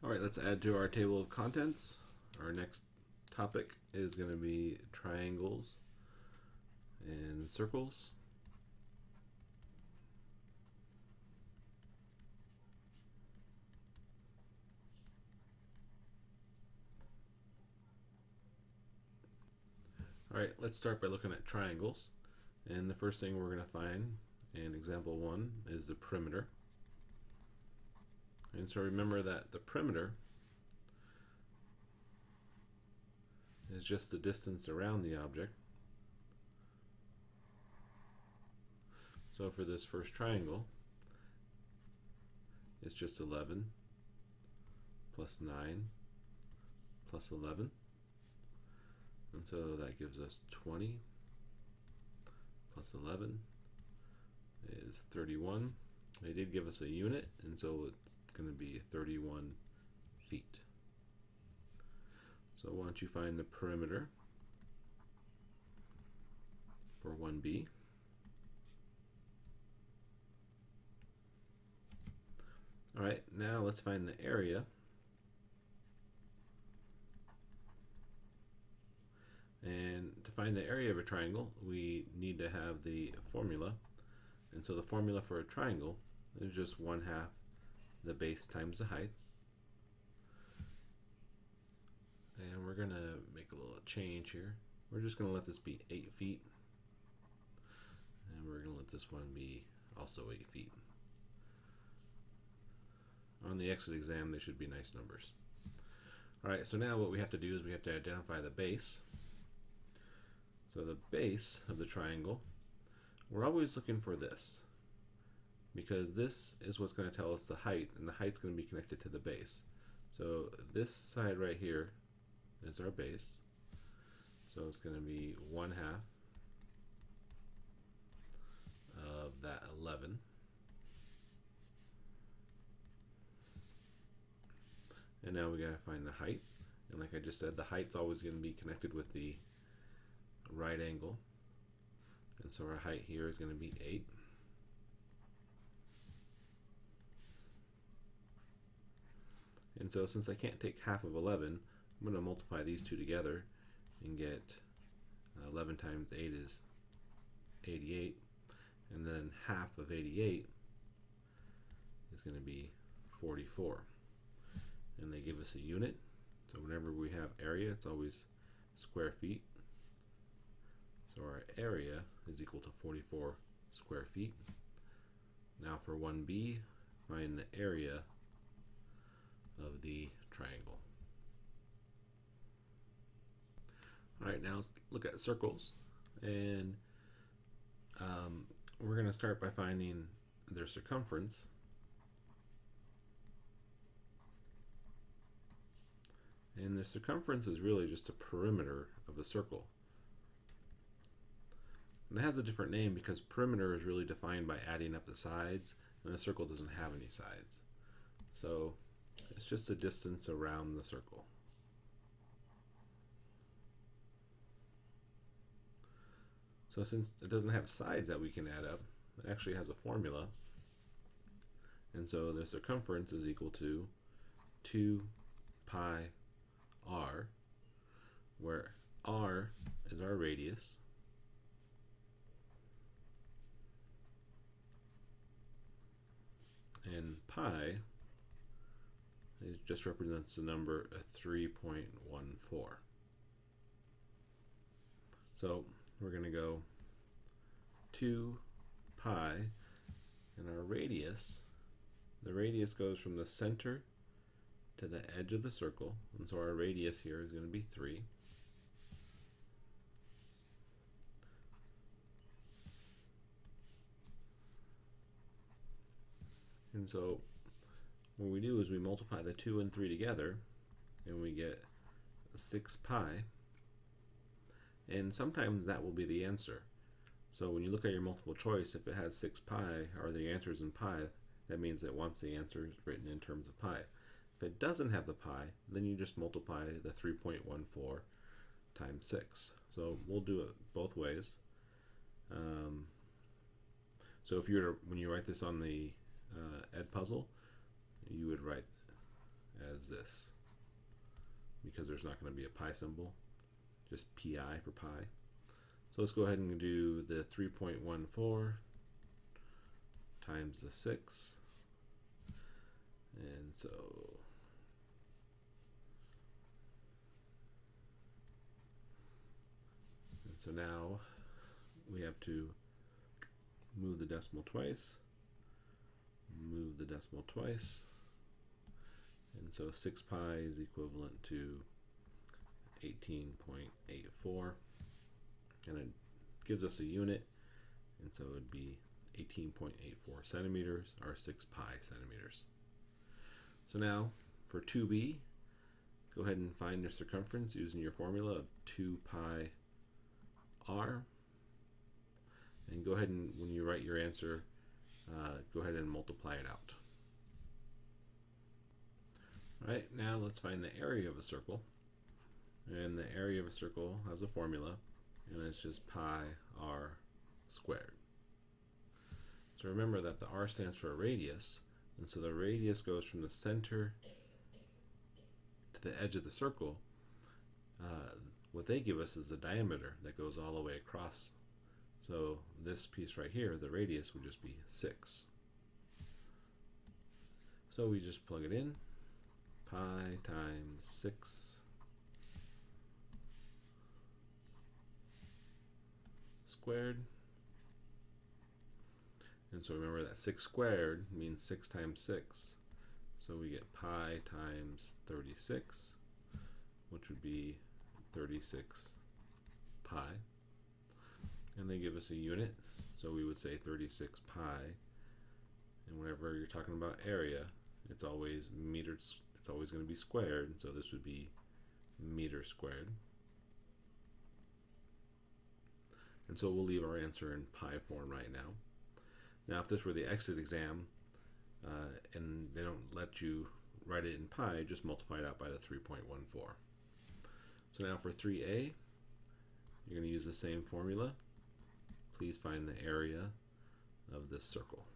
Alright, let's add to our table of contents. Our next topic is going to be triangles and circles. Alright, let's start by looking at triangles. And the first thing we're going to find in example 1 is the perimeter. And so remember that the perimeter is just the distance around the object. So for this first triangle, it's just 11 plus 9 plus 11. And so that gives us 20 plus 11 is 31. They did give us a unit, and so it's going to be 31 feet. So why don't you find the perimeter for 1B. Alright, now let's find the area. And to find the area of a triangle, we need to have the formula. And so the formula for a triangle is just 1/2 the base times the height. And we're going to make a little change here. We're just going to let this be 8 feet. And we're going to let this one be also 8 feet. On the exit exam, they should be nice numbers. Alright, so now what we have to do is we have to identify the base. So the base of the triangle, we're always looking for this, because this is what's going to tell us the height, and the height's going to be connected to the base. So this side right here is our base. So it's going to be 1/2 of that 11. And now we got to find the height. And like I just said, the height's always going to be connected with the right angle. And so our height here is going to be 8. And so since I can't take half of 11, I'm going to multiply these two together and get 11 times 8 is 88. And then half of 88 is going to be 44. And they give us a unit. So whenever we have area, it's always square feet. So our area is equal to 44 square feet. Now for 1B, find the area of the triangle. Alright, now let's look at circles. And we're going to start by finding their circumference. And the circumference is really just a perimeter of a circle. And it has a different name because perimeter is really defined by adding up the sides, and a circle doesn't have any sides. So it's just a distance around the circle. So since it doesn't have sides that we can add up, it actually has a formula. And so the circumference is equal to 2 pi r, where r is our radius, and pi it just represents the number 3.14. So we're going to go 2 pi, and our radius, the radius goes from the center to the edge of the circle, and so our radius here is going to be 3. And so what we do is we multiply the 2 and 3 together, and we get 6 pi. And sometimes that will be the answer. So when you look at your multiple choice, if it has 6 pi, or the answer is in pi, that means it wants the answer written in terms of pi. If it doesn't have the pi, then you just multiply the 3.14 times 6. So we'll do it both ways. So if you were to, when you write this on the Ed puzzle, you would write as as this, because there's not going to be a pi symbol, just pi for pi. So let's go ahead and do the 3.14 times the 6, and so now we have to move the decimal twice, move the decimal twice, and so 6 pi is equivalent to 18.84, and it gives us a unit, and so it would be 18.84 centimeters, or 6 pi centimeters. So now for 2b, go ahead and find your circumference using your formula of 2 pi r, and go ahead and, when you write your answer, go ahead and multiply it out. Alright, now let's find the area of a circle. And the area of a circle has a formula, and it's just pi r squared. So remember that the r stands for a radius, and so the radius goes from the center to the edge of the circle. What they give us is the diameter that goes all the way across. So this piece right here, the radius would just be 6. So we just plug it in, pi times 6 squared. And so remember that 6 squared means 6 times 6. So we get pi times 36, which would be 36 pi. And they give us a unit, so we would say 36 pi. And whenever you're talking about area, it's always meters, it's always going to be squared, so this would be meter squared. And so we'll leave our answer in pi form right now. Now if this were the exit exam, and they don't let you write it in pi, just multiply it out by the 3.14. So now for 3a, you're going to use the same formula. Please find the area of this circle.